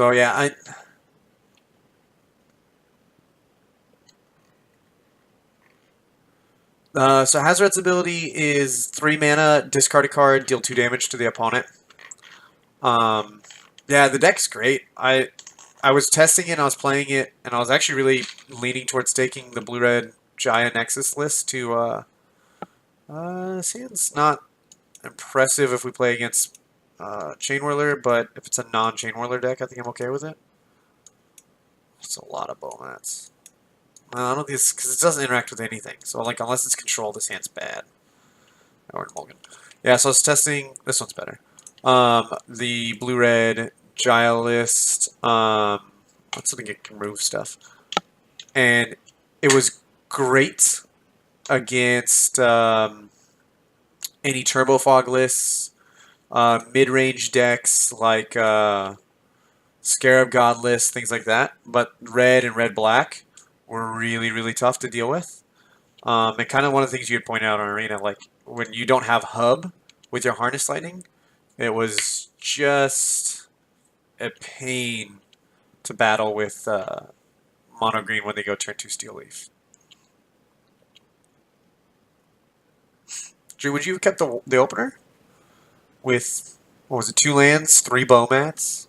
So yeah, so Hazoret's ability is 3 mana, discard a card, deal 2 damage to the opponent. Yeah, the deck's great. I was testing it, and I was playing it, and I was actually really leaning towards taking the blue-red Jaya Nexus list to Sand's not impressive if we play against Chain Whirler, but if it's a non-Chain Whirler deck, I think I'm okay with it. It's a lot of Bowmats. I don't think it's because it doesn't interact with anything. So like unless it's control, this hand's bad. Or Mulligan. Yeah, so I was testing. This one's better. The blue-red Jaya list. That's something it can remove stuff, and it was great against any Turbo Fog lists, mid-range decks like Scarab God lists, things like that. But red and red-black were really, really tough to deal with. And kind of one of the things you had pointed out on Arena, like when you don't have hub with your Harness Lightning, it was just a pain to battle with mono green when they go turn 2 Steel Leaf. Drew, would you have kept the opener with, what was it, 2 lands, 3 Bowmats?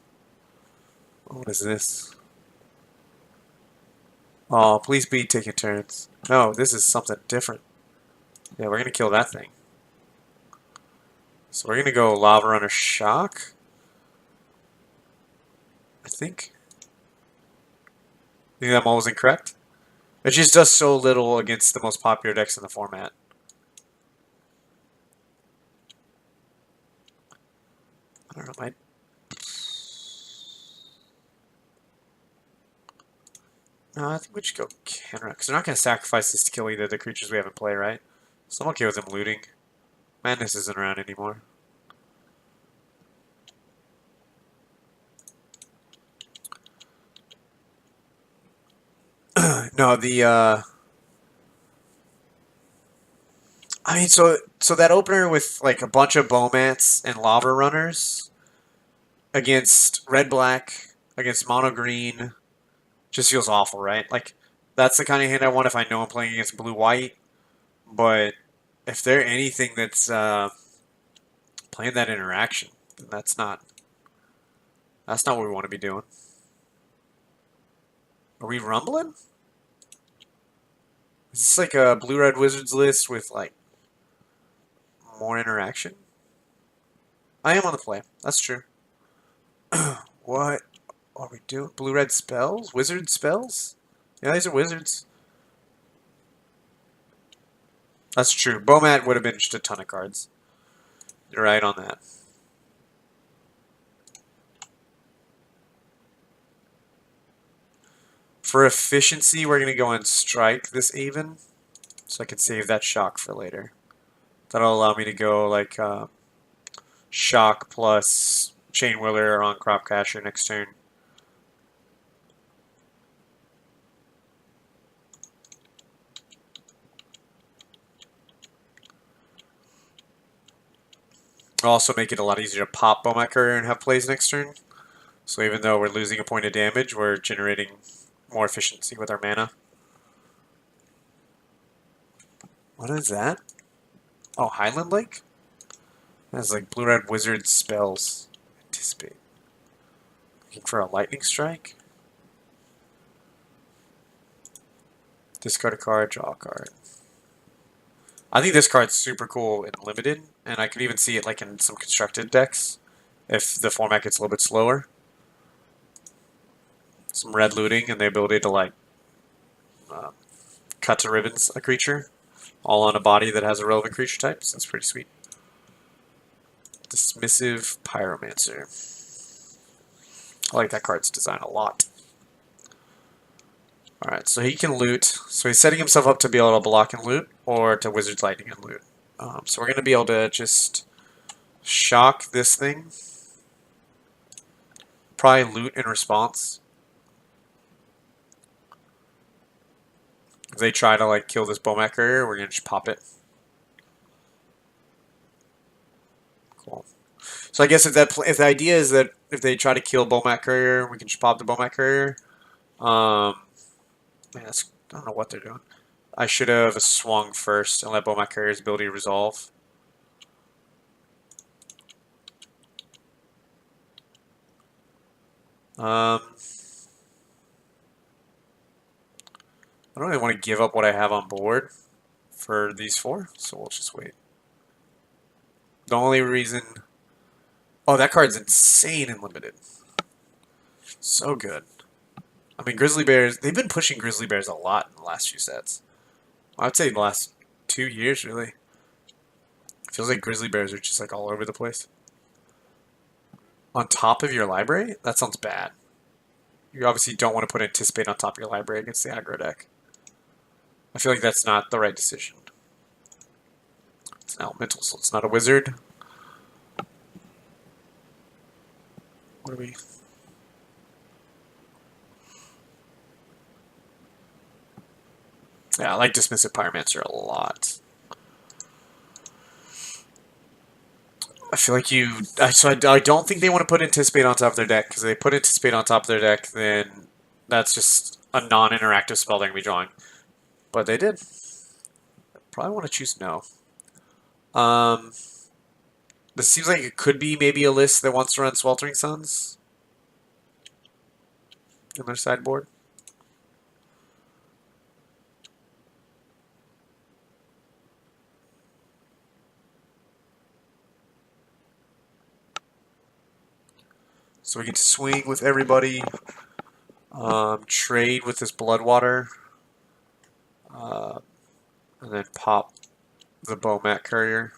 What is this? Oh, please be taking turns. No, this is something different. Yeah, we're going to kill that thing. So we're going to go Lava Runner Shock. I think. I think that was incorrect. It just does so little against the most popular decks in the format. I don't know, No, I think we should go Kenra, because they're not going to sacrifice this to kill either of the creatures we have in play, right? So I'm okay with them looting. Madness isn't around anymore. No, I mean, so that opener with like a bunch of Bowmats and Lava Runners against red-black, against mono-green, just feels awful, right? Like, that's the kind of hand I want if I know I'm playing against blue-white, but if they're anything that's playing that interaction, then that's not what we want to be doing. Are we rumbling? Is this like a blue-red Wizards list with like more interaction? I am on the play. That's true. What are we doing? Blue-red spells? Wizard spells? Yeah, these are wizards. That's true. Bomat would have been just a ton of cards. You're right on that. For efficiency, we're going to go and strike this even, so I can save that shock for later. That'll allow me to go like shock plus Chain Whirler on Crop Crasher next turn. It'll also make it a lot easier to pop Bomat Courier and have plays next turn. So even though we're losing a point of damage, we're generating more efficiency with our mana. What is that? Oh, Highland Lake? That's like blue-red wizard spells. Anticipate. Looking for a lightning strike? Discard a card, draw a card. I think this card's super cool in limited, and I could even see it like in some constructed decks if the format gets a little bit slower. Some red looting and the ability to like cut to ribbons a creature, all on a body that has a relevant creature type, so that's pretty sweet. Dismissive Pyromancer. I like that card's design a lot. Alright, so he can loot. So he's setting himself up to be able to block and loot, or to Wizard's Lightning and loot. So we're going to be able to just shock this thing. Probably loot in response. If they try to like kill this Bomat Courier, we're going to just pop it. Cool. So I guess if if the idea is that if they try to kill Bomat Courier, we can just pop the Bomat Courier. Man, I don't know what they're doing. I should have swung first and let Bomat Courier's ability resolve. I don't really want to give up what I have on board for these 4, so we'll just wait. The only reason... Oh, that card's insane and limited. So good. I mean, Grizzly Bears, they've been pushing Grizzly Bears a lot in the last few sets. I would say the last 2 years, really. Feels like Grizzly Bears are just like all over the place. On top of your library? That sounds bad. You obviously don't want to put Anticipate on top of your library against the aggro deck. I feel like that's not the right decision. It's an elemental, so it's not a wizard. What are we... Yeah, I like Dismissive Pyromancer a lot. I feel like I don't think they want to put Anticipate on top of their deck, because if they put Anticipate on top of their deck, then that's just a non-interactive spell they're going to be drawing. But they did. Probably want to choose no. This seems like it could be maybe a list that wants to run Sweltering Suns in their sideboard. So we get to swing with everybody, trade with this Bloodwater, and then pop the Bomat Courier.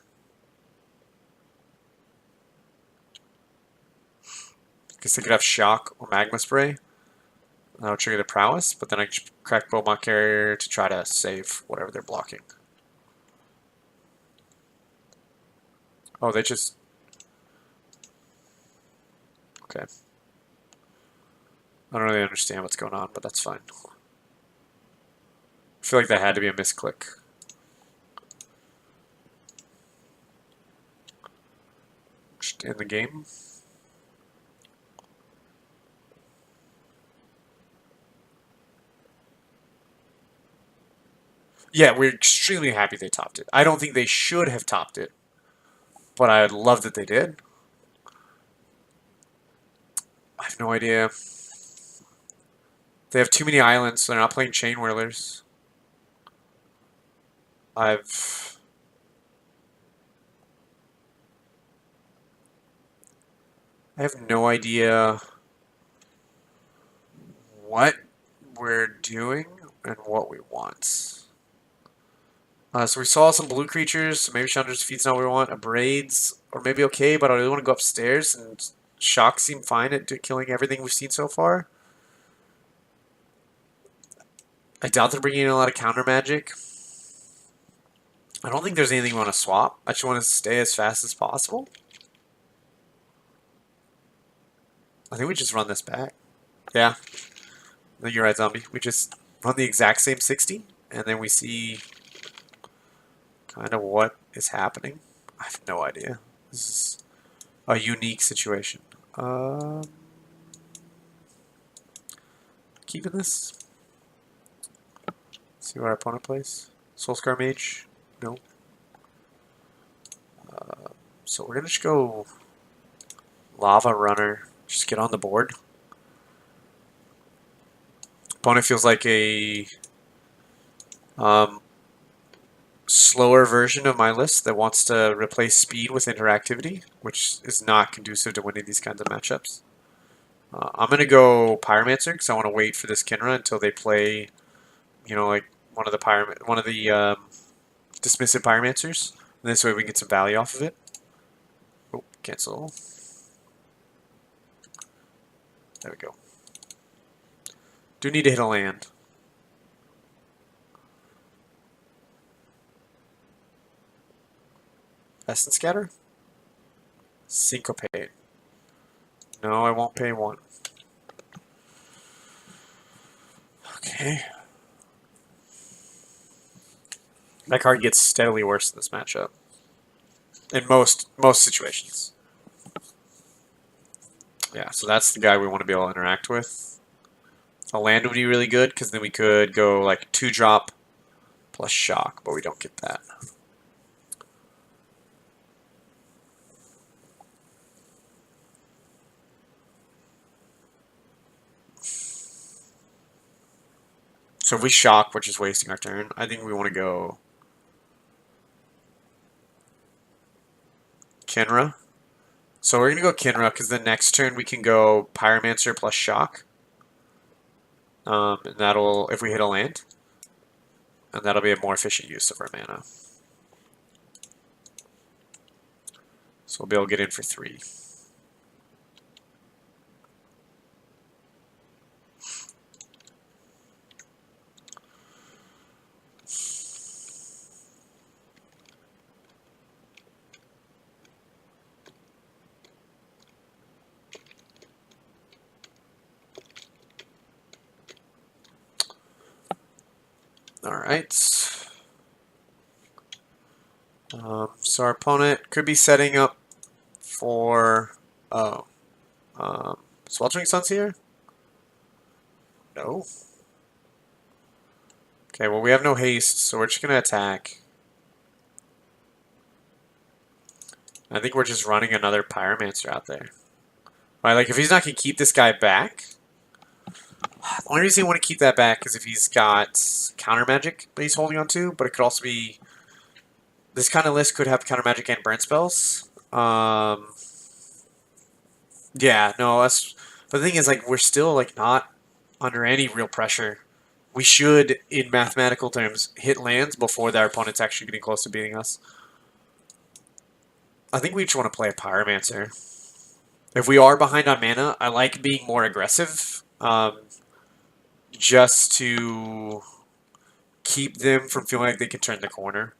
Guess they could have Shock or Magma Spray. That'll trigger the Prowess, but then I can crack Bomat Courier to try to save whatever they're blocking. Oh, they just... Okay. I don't really understand what's going on, but that's fine. I feel like that had to be a misclick. Just end the game. Yeah, we're extremely happy they topped it. I don't think they should have topped it, but I love that they did. I have no idea. They have too many islands, so they're not playing Chain Whirlers. I have no idea what we're doing and what we want. So we saw some blue creatures, so maybe Chandra's Defeat's not what we want. Abrades, or maybe okay, but I really want to go upstairs, and Shock seemed fine at killing everything we've seen so far. I doubt they're bringing in a lot of counter magic. I don't think there's anything we want to swap. I just want to stay as fast as possible. I think we just run this back. Yeah. No, you're right, Zombie. We just run the exact same 60, and then we see kind of what is happening. I have no idea. This is a unique situation. Keeping this. See what our opponent plays. Soulscar Mage. No. So we're going to just go Lava Runner. Just get on the board. Opponent feels like a slower version of my list that wants to replace speed with interactivity, which is not conducive to winning these kinds of matchups. I'm going to go Pyromancer because I want to wait for this Kinra until they play, you know, like one of the dismissive Pyromancers. And this way we can get some value off of it. Oh, cancel. There we go. Do need to hit a land. Essence Scatter? Syncopate. No, I won't pay 1. Okay. That card gets steadily worse in this matchup. In most situations. Yeah, so that's the guy we want to be able to interact with. A land would be really good, because then we could go like 2-drop plus shock, but we don't get that. So if we shock, we're just wasting our turn. I think we want to go Kinra. So we're going to go Kinra, because the next turn we can go Pyromancer plus shock. And that'll, if we hit a land, and that'll be a more efficient use of our mana. So we'll be able to get in for 3. Alright. So our opponent could be setting up for... Oh. Sweltering Sun's here? No. Okay, well we have no haste, so we're just going to attack. I think we're just running another Pyromancer out there. Right, like if he's not going to keep this guy back... The only reason you want to keep that back is if he's got counter magic that he's holding on to, but it could also be... This kind of list could have counter magic and burn spells. Yeah, no, that's... But the thing is, like, we're still, like, not under any real pressure. We should, in mathematical terms, hit lands before our opponent's actually getting close to beating us. I think we just want to play a Pyromancer. If we are behind on mana, I like being more aggressive. Just to keep them from feeling like they can turn the corner.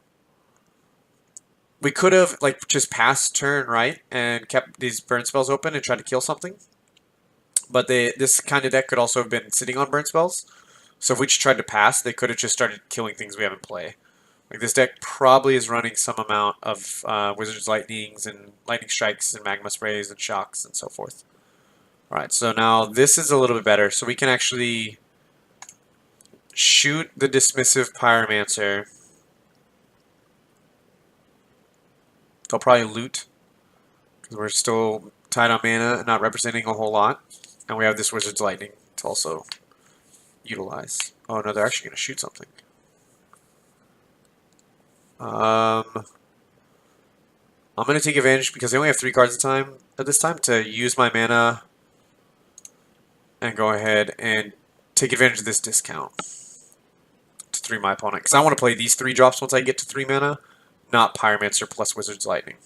We could have like just passed turn right and kept these burn spells open and tried to kill something. But this kind of deck could also have been sitting on burn spells. So if we just tried to pass, they could have just started killing things we have in play. Like this deck probably is running some amount of Wizard's Lightnings and Lightning Strikes and Magma Sprays and Shocks and so forth. Alright, so now this is a little bit better. So we can actually shoot the Dismissive Pyromancer. They'll probably loot, because we're still tied on mana and not representing a whole lot. And we have this Wizard's Lightning to also utilize. Oh no, they're actually going to shoot something. I'm going to take advantage, because I only have 3 cards at this time, to use my mana and go ahead and take advantage of this discount to 3 my opponent. Because I want to play these 3 drops once I get to 3 mana, not Pyromancer plus Wizard's Lightning.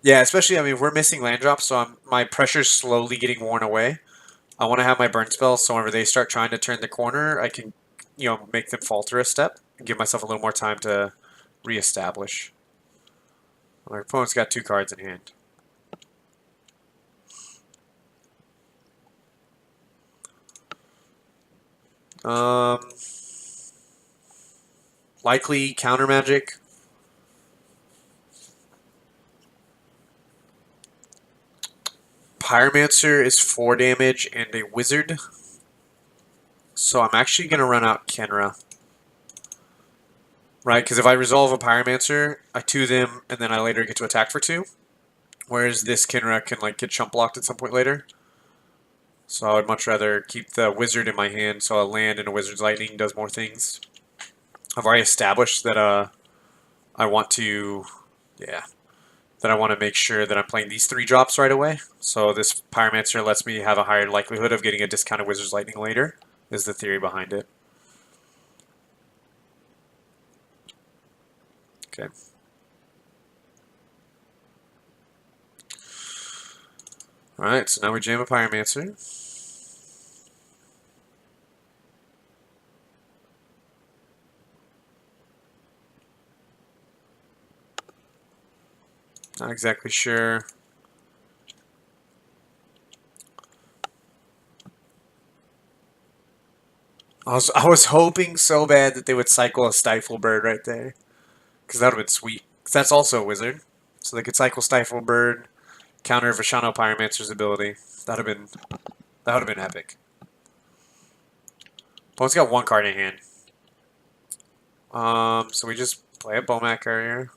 Yeah, especially, I mean, we're missing land drops, so my pressure's slowly getting worn away. I want to have my burn spells, so whenever they start trying to turn the corner, I can, make them falter a step and give myself a little more time to reestablish. My opponent's got 2 cards in hand. Likely counter magic. Pyromancer is 4 damage and a wizard. So I'm actually going to run out Kenra. Right, because if I resolve a Pyromancer, I 2 them, and then I later get to attack for 2. Whereas this Kenra can like get chump blocked at some point later. So I would much rather keep the wizard in my hand, so a land and a Wizard's Lightning does more things. I've already established that I want to, that I want to make sure that I'm playing these 3 drops right away. So this Pyromancer lets me have a higher likelihood of getting a discounted Wizard's Lightning later, is the theory behind it. Okay. Alright, so now we jam a Pyromancer. Not exactly sure I was hoping so bad that they would cycle a Stifle Bird right there, because that would have been sweet. 'Cause that's also a wizard, so they could cycle Stifle Bird, counter Vishano Pyromancer's ability. That would have been epic. Opponent's got one card in hand. So we just play a Bomat Courier.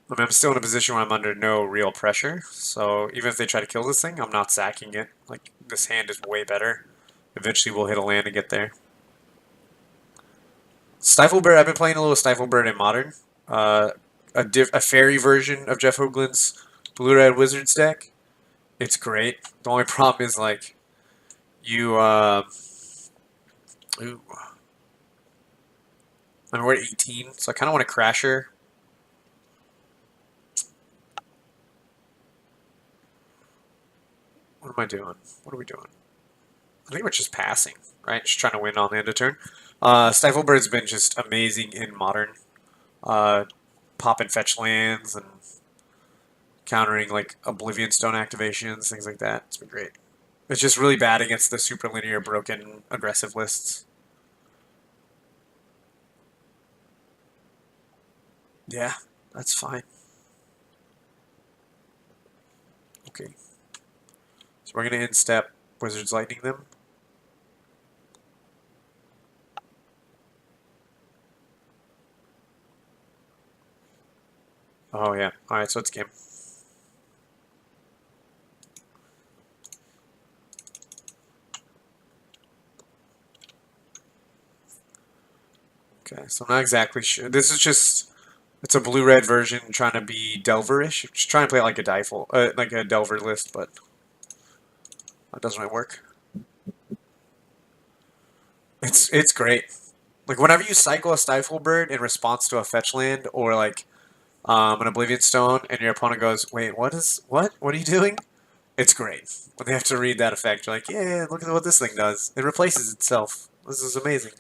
I mean, I'm still in a position where I'm under no real pressure, so even if they try to kill this thing, I'm not sacking it. Like, this hand is way better. Eventually we'll hit a land to get there. Stifle Bird, I've been playing a little Stifle Bird in Modern. A fairy version of Jeff Hoogland's Blue-Red Wizards deck. It's great. The only problem is, like, you, ooh. I mean, we're at 18, so I kind of want to Crasher. What am I doing? What are we doing? I think we're just passing, right? Just trying to win on the end of turn. Stifle Bird's been just amazing in Modern. Pop and fetch lands and countering like Oblivion Stone activations, things like that. It's been great. It's just really bad against the super linear broken aggressive lists. Yeah, that's fine. Okay. So we're going to instep Wizards Lightning them. Oh yeah. Alright, so it's game. Okay, so I'm not exactly sure. This is just, it's a blue-red version trying to be Delverish. Just trying to play it like a Delver list, but that doesn't really work. It's great. Like, whenever you cycle a Stifle Bird in response to a fetch land or like an Oblivion Stone, and your opponent goes, "Wait, what? What are you doing?" It's great. When they have to read that effect, you're like, "Yeah, look at what this thing does. It replaces itself. This is amazing."